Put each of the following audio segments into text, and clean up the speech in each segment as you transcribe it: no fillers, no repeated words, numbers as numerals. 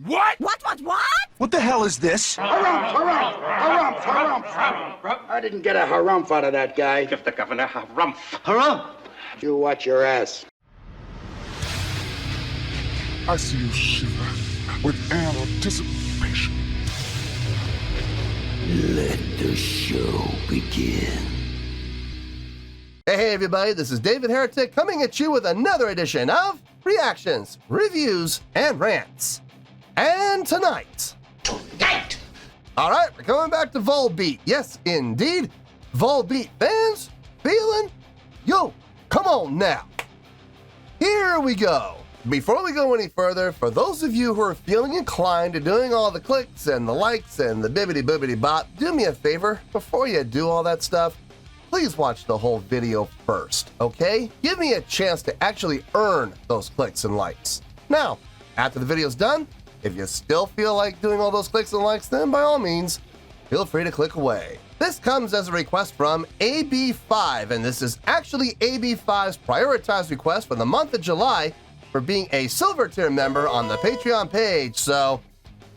What? What? What the hell is this? Harumph. I didn't get a harumph out of that guy. Give the governor harumph. Harumph! You watch your ass. I see you shiver with anticipation. Let the show begin. Hey everybody, this is David Heretic coming at you with another edition of Reactions, Reviews, and Rants. And tonight... Alright, we're coming back to Volbeat. Yes, indeed. Volbeat Fans FEELIN YOU. Come on now. Here we go. Before we go any further, for those of you who are feeling inclined to doing all the clicks and the likes and the bibbity-boobity bop, do me a favor, before you do all that stuff, please watch the whole video first, okay? Give me a chance to actually earn those clicks and likes. Now, after the video's done, if you still feel like doing all those clicks and likes, then by all means, feel free to click away. This comes as a request from AB5, and this is actually AB5's prioritized request for the month of July for being a silver tier member on the Patreon page. So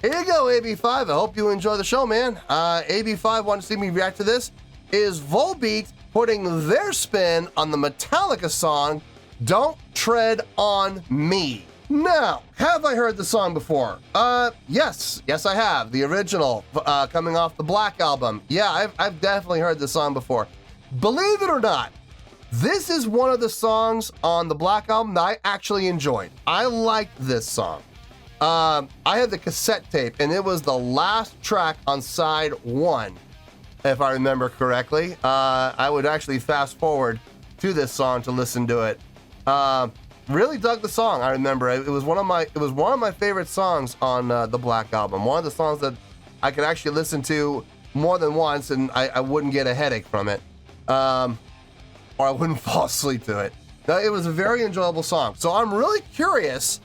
here you go, AB5. I hope you enjoy the show, man. AB5 wanted to see me react to this. Is Volbeat putting their spin on the Metallica song, Don't Tread on Me. Now, have I heard the song before? Yes, I have. The original, coming off the Black album. Yeah, I've definitely heard the song before. Believe it or not, this is one of the songs on the Black album that I actually enjoyed. I liked this song. I had the cassette tape, and it was the last track on side 1, if I remember correctly. I would actually fast forward to this song to listen to it. Really dug the song. I remember it was one of my favorite songs on the Black album. One of the songs that I could actually listen to more than once, and I wouldn't get a headache from it, or I wouldn't fall asleep to it. It was a very enjoyable song. So I'm really curious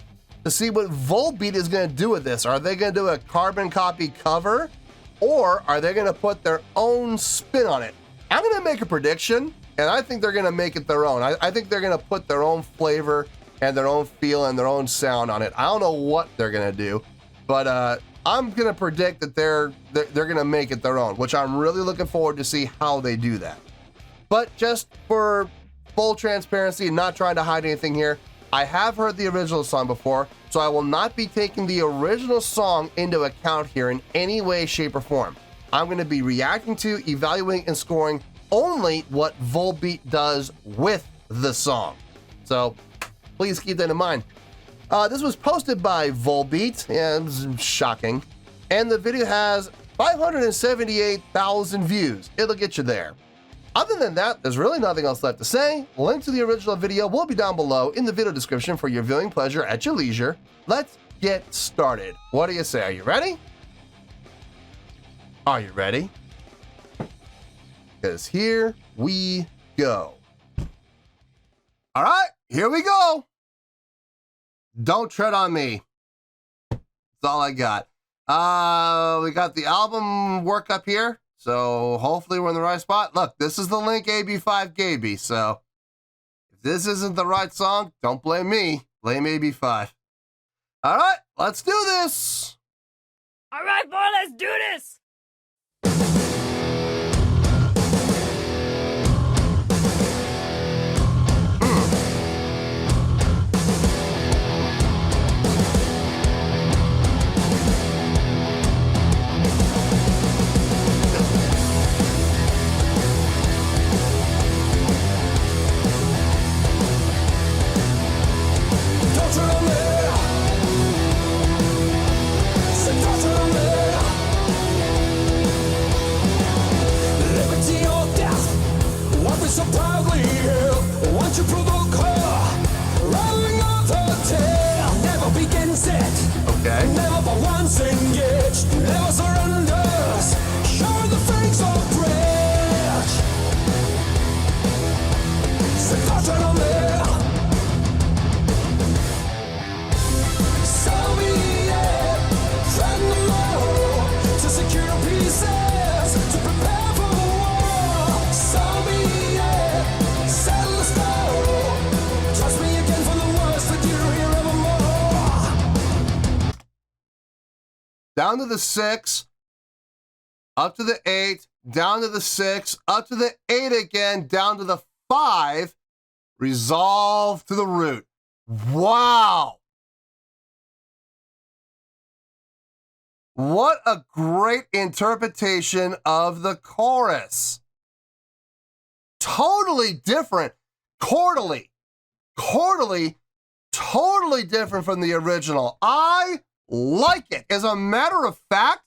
to see what Volbeat is going to do with this. Are they going to do a carbon copy cover, or are they going to put their own spin on it? I'm going to make a prediction, and I think they're going to make it their own. I think they're going to put their own flavor and their own feel and their own sound on it. I don't know what they're going to do, but I'm going to predict that they're going to make it their own, which I'm really looking forward to see how they do that. But just for full transparency and not trying to hide anything here, I have heard the original song before, so I will not be taking the original song into account here in any way, shape, or form. I'm going to be reacting to, evaluating, and scoring only what Volbeat does with the song. So please keep that in mind. This was posted by Volbeat, yeah, it was shocking, and the video has 578,000 views. It'll get you there. Other than that, there's really nothing else left to say. Link to the original video will be down below in the video description for your viewing pleasure at your leisure. Let's get started. What do you say? Are you ready? Are you ready? Because here we go. All right, here we go. Don't Tread on Me. That's all I got. We got the album work up here, so hopefully we're in the right spot. Look, this is the link AB5 gave me, so if this isn't the right song, don't blame me. Blame AB5. All right, let's do this. All right, boy, let's do this. So proudly here, once you provoke her, rolling off her tail, never begins it, Okay. never but once engaged, never surrenders, sure the fakes are bridge. So touch on there. So be it, tread the low, to secure pieces, to prepare for the war. So be settle the score. Trust me again for the worst that you hear evermore. down to the 6, up to the 8, down to the 6, up to the 8 again, down to the 5, resolve to the root. Wow! What a great interpretation of the chorus. Totally different. Chordally, totally different from the original. I like it. As a matter of fact,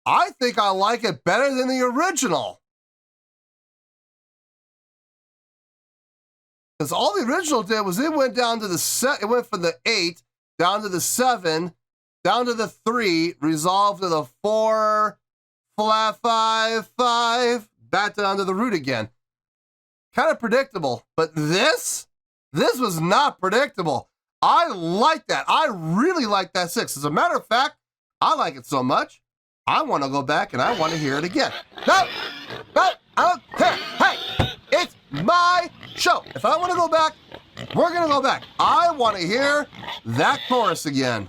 I think I like it better than the original. Because all the original did was it went down to the it went from the 8 down to the 7, down to the 3, resolved to the 4, flat 5, 5, back down to the root again. Kind of predictable, but this was not predictable. I like that. I really like that 6. As a matter of fact, I like it so much, I want to go back and I want to hear it again. No, I don't care. Hey, it's my show. If I want to go back, we're going to go back. I want to hear that chorus again.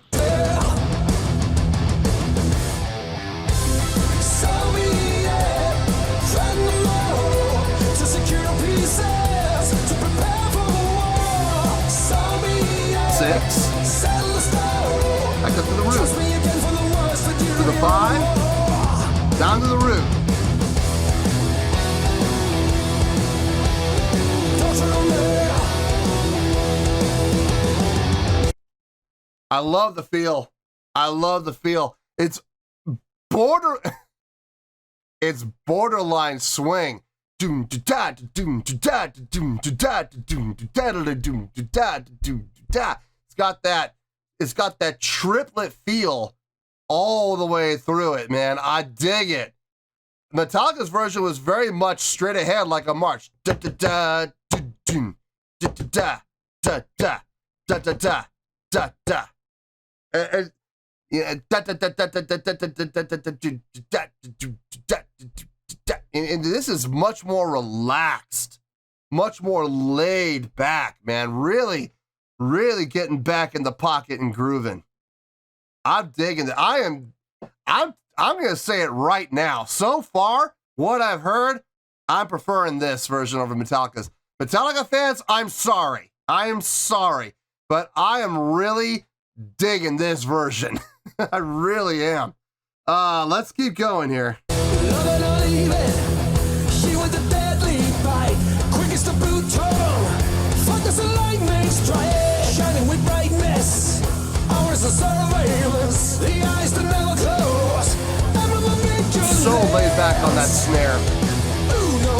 Six. Back up to the root. To the 5. Down to the root. I love the feel. I love the feel. It's borderline swing. It's got that triplet feel all the way through it, man. I dig it. Metallica's version was very much straight ahead like a march. And this is much more relaxed, much more laid back, man. Really getting back in the pocket and grooving. I'm digging it. I'm gonna say it right now. So far, what I've heard, I'm preferring this version over Metallica's. Metallica fans, I'm sorry. I am sorry, but I am really digging this version. I really am. Let's keep going here. She was the deadly bite, quickest to boot tongue. Focus the lightning strike, shining with brightness. Hours of surveillance, the eyes that never close. So laid back on that snare. Ooh, no.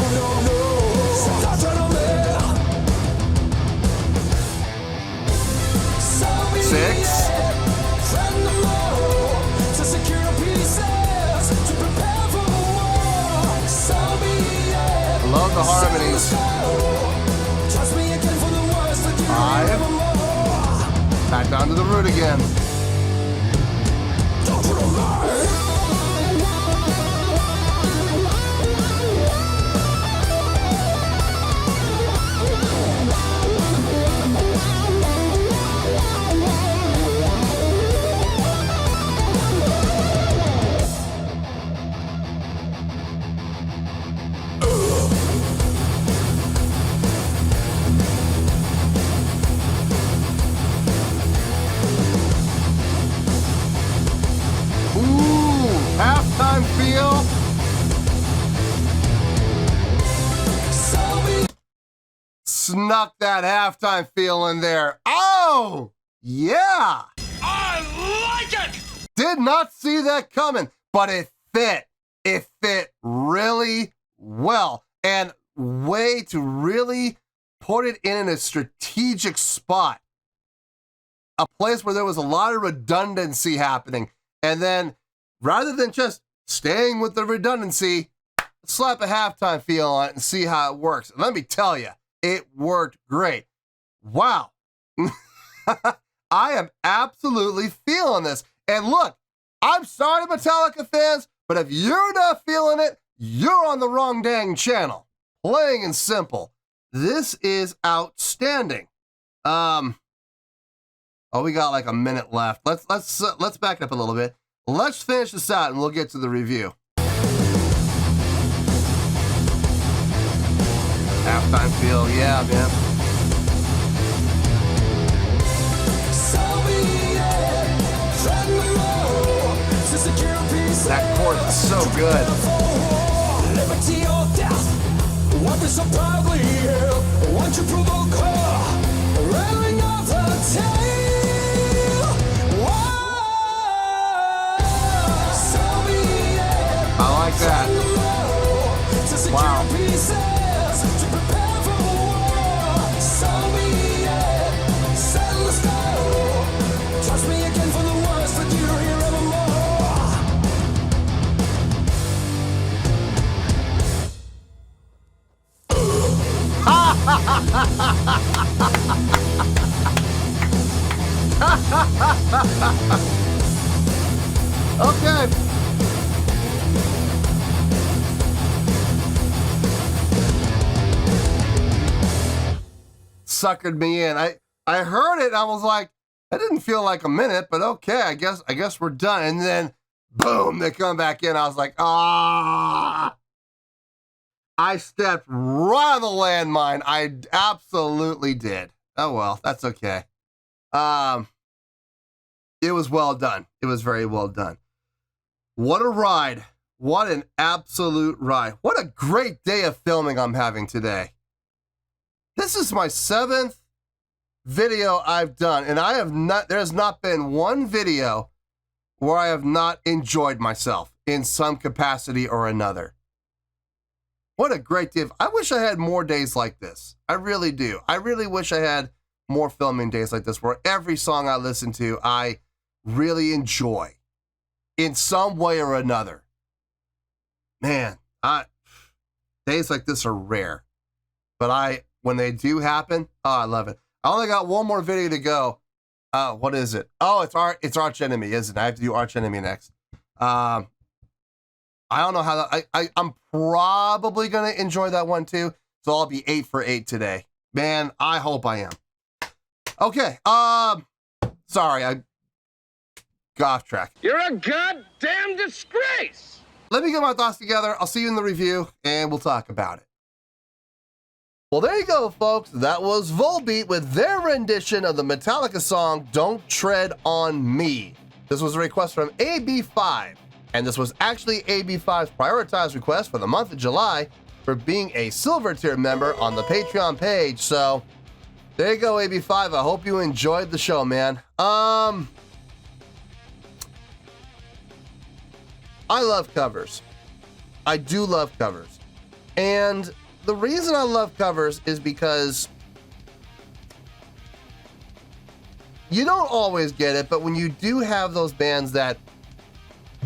Touch on there. 6. Friend alone, to secure pieces, to prepare for war. Love the harmonies. 5. Back down to the root again. Halftime feel. Snuck that halftime feel in there. Oh, yeah. I like it! Did not see that coming, but it fit. It fit really well. And way to really put it in a strategic spot. A place where there was a lot of redundancy happening. And then rather than just staying with the redundancy, slap a halftime feel on it and see how it works. And let me tell you, it worked great. Wow. I am absolutely feeling this. And look, I'm sorry, Metallica fans, but if you're not feeling it, you're on the wrong dang channel. Plain and simple. This is outstanding. Oh, we got like a minute left. Let's back up a little bit. let's finish this out and we'll get to the review. Halftime feel, yeah, man. That chord is so good. Liberty or death, what is so proudly here? Won't you provoke her? Rattling off her tail. I like that. Wow. Trust me again for the worst, but you're here evermore. Okay. Suckered me in. I heard it. I was like, that didn't feel like a minute, but okay, I guess we're done. And then boom, they come back in. I was like, ah. I stepped right on the landmine. I absolutely did. Oh well, that's okay. It was well done. It was very well done. What a ride. What an absolute ride. What a great day of filming I'm having today. This is my 7th video I've done, and there's not been one video where I have not enjoyed myself in some capacity or another. What a great day. I wish I had more days like this. I really do. I really wish I had more filming days like this where every song I listen to, I really enjoy in some way or another. Man, days like this are rare, but when they do happen, I love it. I only got one more video to go. What is it? Oh, it's Arch Enemy, isn't it? I have to do Arch Enemy next. I don't know how I'm probably going to enjoy that one too. So I'll be 8 for 8 today. Man, I hope I am. Okay. Sorry, I got off track. You're a goddamn disgrace! Let me get my thoughts together. I'll see you in the review and we'll talk about it. Well, there you go, folks. That was Volbeat with their rendition of the Metallica song, Don't Tread on Me. This was a request from AB5, and this was actually AB5's prioritized request for the month of July for being a silver tier member on the Patreon page. So there you go, AB5. I hope you enjoyed the show, man. I love covers. I do love covers. And the reason I love covers is because you don't always get it, but when you do have those bands that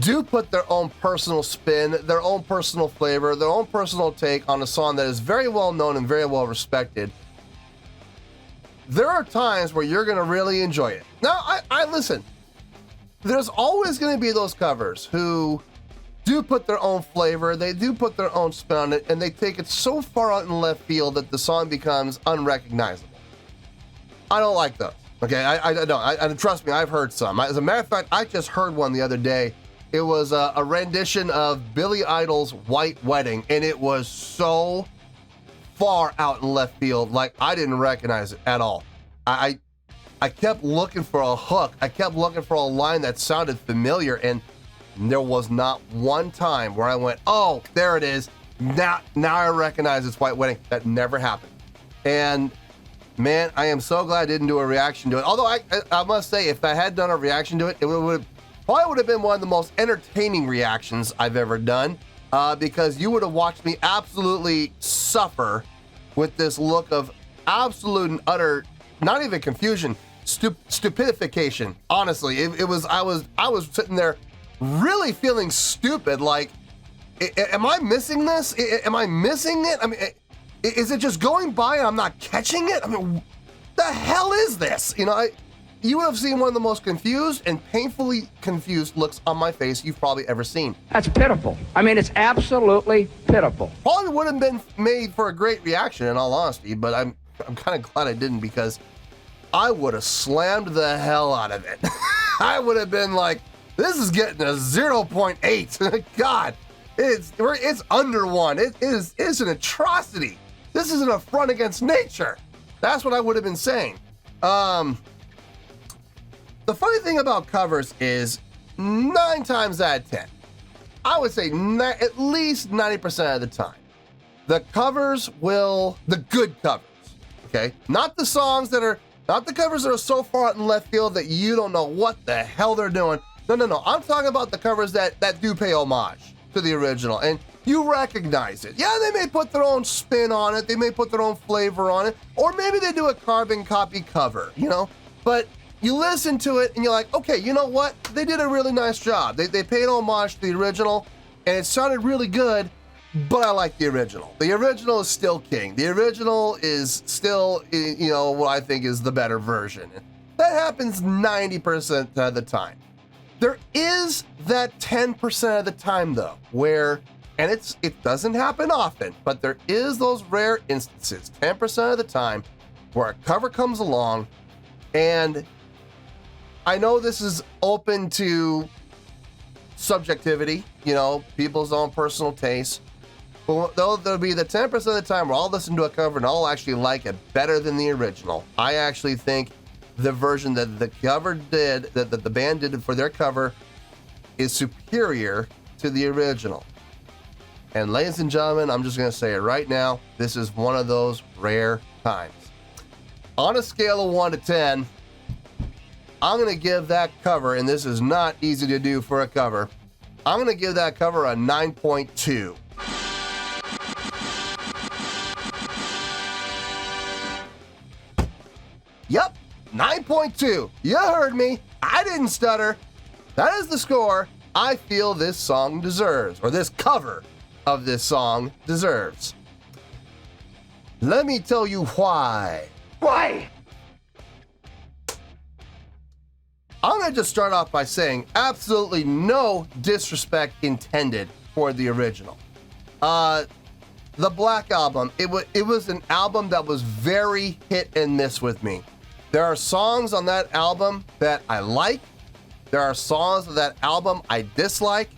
do put their own personal spin, their own personal flavor, their own personal take on a song that is very well known and very well respected, there are times where you're going to really enjoy it. Now, I listen, there's always going to be those covers who do put their own flavor, they do put their own spin on it, and they take it so far out in left field that the song becomes unrecognizable. I don't like those. Okay, I don't. Trust me, I've heard some. As a matter of fact, I just heard one the other day. It was a rendition of Billy Idol's White Wedding, and it was so far out in left field, like I didn't recognize it at all. I kept looking for a hook. I kept looking for a line that sounded familiar, and there was not one time where I went, oh, there it is. Now I recognize it's White Wedding. That never happened. And man, I am so glad I didn't do a reaction to it. Although I must say, if I had done a reaction to it, it probably would have been one of the most entertaining reactions I've ever done, because you would have watched me absolutely suffer with this look of absolute and utter, not even confusion, stupidification. Honestly, I was sitting there really feeling stupid. Like, am I missing this? Am I missing it? I mean, is it just going by and I'm not catching it? I mean, the hell is this? You know, you would have seen one of the most confused and painfully confused looks on my face you've probably ever seen. That's pitiful. I mean, it's absolutely pitiful. Probably would have been made for a great reaction, in all honesty, but I'm kind of glad I didn't, because I would have slammed the hell out of it. I would have been like, This is getting a 0.8. God, it's under 1. It's an atrocity. This is an affront against nature. That's what I would have been saying. The funny thing about covers is 9 times out of 10, I would say at least 90% of the time, the good covers, okay? Not the covers that are so far out in left field that you don't know what the hell they're doing. No. I'm talking about the covers that do pay homage to the original, and you recognize it. Yeah, they may put their own spin on it, they may put their own flavor on it, or maybe they do a carbon copy cover, but you listen to it and you're like, okay, you know what? They did a really nice job. They paid homage to the original, and it sounded really good, but I like the original. The original is still king. The original is still, what I think is the better version. That happens 90% of the time. There is that 10% of the time, though, where, and it doesn't happen often, but there is those rare instances, 10% of the time, where a cover comes along, and I know this is open to subjectivity, people's own personal taste. But there'll be the 10% of the time where I'll listen to a cover and I'll actually like it better than the original. I actually think the version that the cover did, that the band did for their cover, is superior to the original. And ladies and gentlemen, I'm just going to say it right now, this is one of those rare times. On a scale of 1 to 10, I'm going to give that cover, and this is not easy to do for a cover, I'm going to give that cover a 9.2. Yep, 9.2. You heard me. I didn't stutter. That is the score I feel this song deserves, or this cover of this song deserves. Let me tell you why. Why? I'm going to just start off by saying absolutely no disrespect intended for the original. The Black Album, it was an album that was very hit and miss with me. There are songs on that album that I like. There are songs on that album I dislike.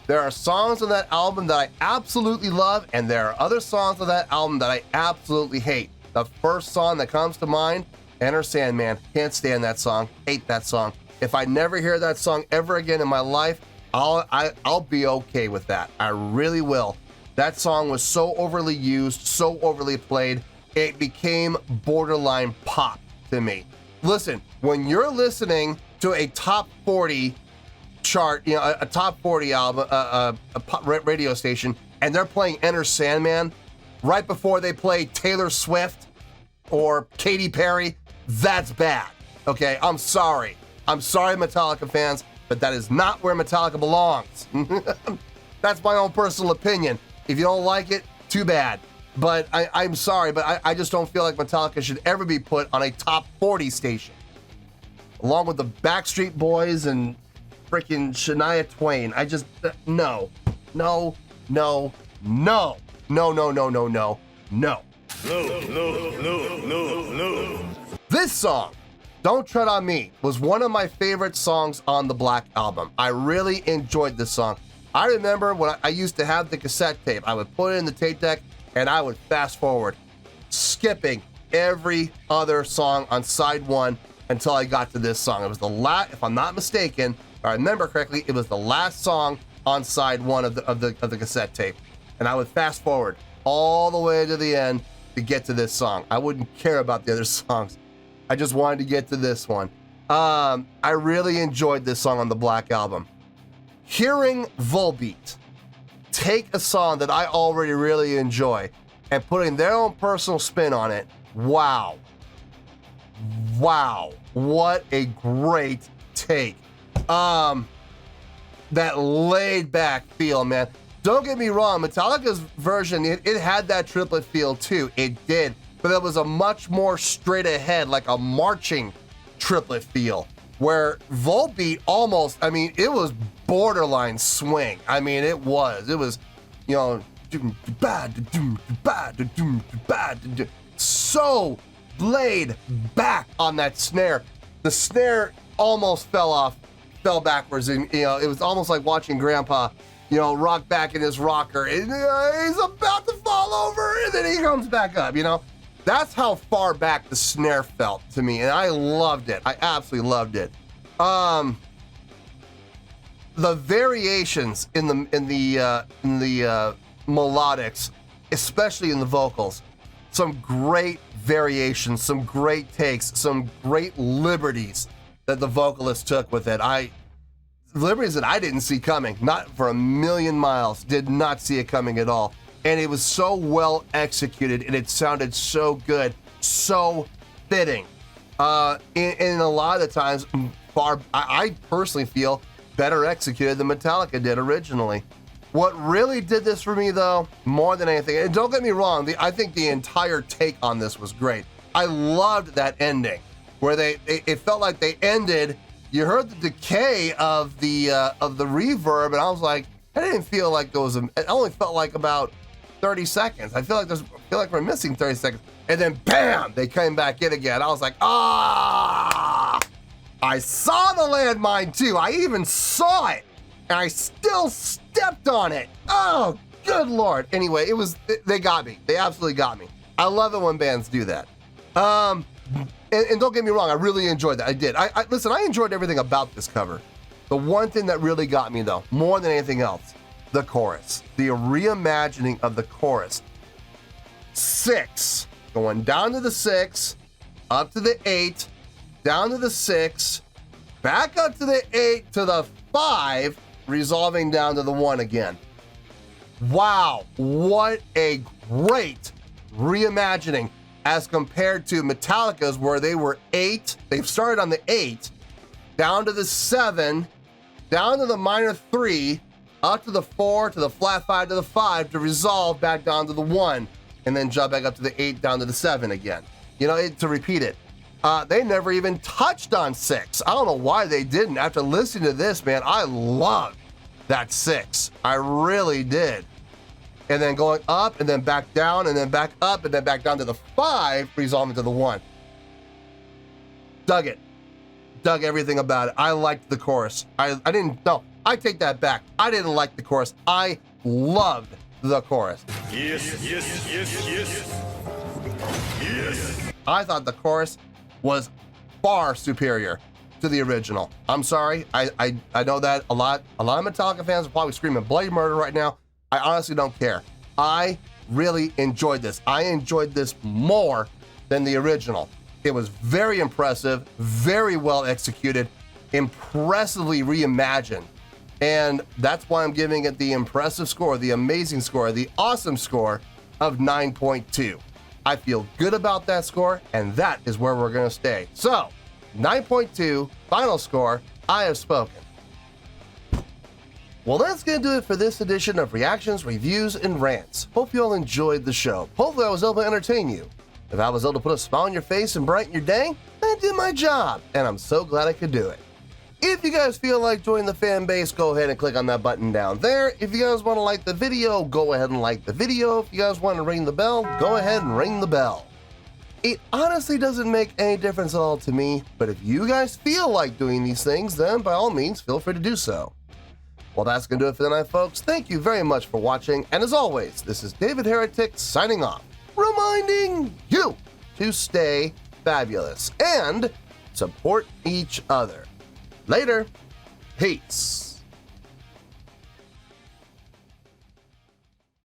There are songs on that album that I absolutely love, and there are other songs on that album that I absolutely hate. The first song that comes to mind, Enter Sandman. Can't stand that song. Hate that song. If I never hear that song ever again in my life, I'll be okay with that. I really will. That song was so overly used, so overly played, it became borderline pop to me. Listen, when you're listening to a top 40 chart, a top 40 album, a pop radio station, and they're playing Enter Sandman right before they play Taylor Swift or Katy Perry, that's bad. Okay, I'm sorry, Metallica fans, but that is not where Metallica belongs. That's my own personal opinion. If you don't like it, too bad. But I'm sorry, but I just don't feel like Metallica should ever be put on a top 40 station. Along with the Backstreet Boys and freaking Shania Twain. I just, no. This song, Don't Tread on Me, was one of my favorite songs on the Black Album. I really enjoyed this song. I remember when I used to have the cassette tape, I would put it in the tape deck and I would fast forward, skipping every other song on side 1 until I got to this song. It was the last, if I'm not mistaken, if I remember correctly, it was the last song on side 1 of the cassette tape. And I would fast forward all the way to the end to get to this song. I wouldn't care about the other songs. I just wanted to get to this one. I really enjoyed this song on the Black Album. Hearing Volbeat take a song that I already really enjoy and putting their own personal spin on it, wow, what a great take. That laid back feel, man. Don't get me wrong, Metallica's version, it had that triplet feel too, it did, but it was a much more straight ahead, like a marching triplet feel, where Volbeat almost, it was borderline swing. It was, so laid back on that snare. The snare almost fell off fell backwards, and it was almost like watching Grandpa, rock back in his rocker, and he's about to fall over, and then he comes back up. That's how far back the snare felt to me, and I loved it. I absolutely loved it. The variations in the melodics, especially in the vocals, some great variations, some great takes, some great liberties that the vocalist took with it. Liberties that I didn't see coming, not for a million miles, did not see it coming at all. And it was so well executed, and it sounded so good, so fitting. And a lot of the times, I personally feel better executed than Metallica did originally. What really did this for me, though, more than anything, and don't get me wrong, I think the entire take on this was great. I loved that ending, where it felt like they ended. You heard the decay of the reverb, and I was like, I didn't feel like it only felt like about 30 seconds. I feel like we're missing 30 seconds. And then bam, they came back in again. I was like, I saw the landmine too. I even saw it, and I still stepped on it. Oh, good Lord. Anyway, they got me. They absolutely got me. I love it when bands do that. And don't get me wrong, I really enjoyed that. I did. Listen, I enjoyed everything about this cover. The one thing that really got me, though, more than anything else, the chorus. The reimagining of the chorus. 6, going down to the 6, up to the 8, down to the 6, back up to the 8, to the 5, resolving down to the 1 again. Wow, what a great reimagining as compared to Metallica's, where they were 8, they've started on the 8, down to the 7, down to the minor 3, up to the 4, to the flat 5, to the 5, to resolve back down to the 1, and then jump back up to the 8, down to the 7 again. To repeat it. They never even touched on 6. I don't know why they didn't. After listening to this, man, I loved that 6. I really did. And then going up, and then back down, and then back up, and then back down to the 5, resolving to the 1. Dug it. Dug everything about it. I liked the chorus. I take that back. I didn't like the chorus. I loved the chorus. Yes. I thought the chorus was far superior to the original. I'm sorry. I know that a lot of Metallica fans are probably screaming bloody murder right now. I honestly don't care. I really enjoyed this. I enjoyed this more than the original. It was very impressive, very well executed, impressively reimagined. And that's why I'm giving it the impressive score, the amazing score, the awesome score of 9.2. I feel good about that score, and that is where we're going to stay. So, 9.2, final score, I have spoken. Well, that's going to do it for this edition of Reactions, Reviews, and Rants. Hope you all enjoyed the show. Hopefully I was able to entertain you. If I was able to put a smile on your face and brighten your day, I did my job, and I'm so glad I could do it. If you guys feel like joining the fan base, go ahead and click on that button down there. If you guys want to like the video, go ahead and like the video. If you guys want to ring the bell, go ahead and ring the bell. It honestly doesn't make any difference at all to me, but if you guys feel like doing these things, then by all means, feel free to do so. Well, that's going to do it for tonight, folks. Thank you very much for watching, and as always, this is David Heretic signing off, reminding you to stay fabulous and support each other. Later. Peace.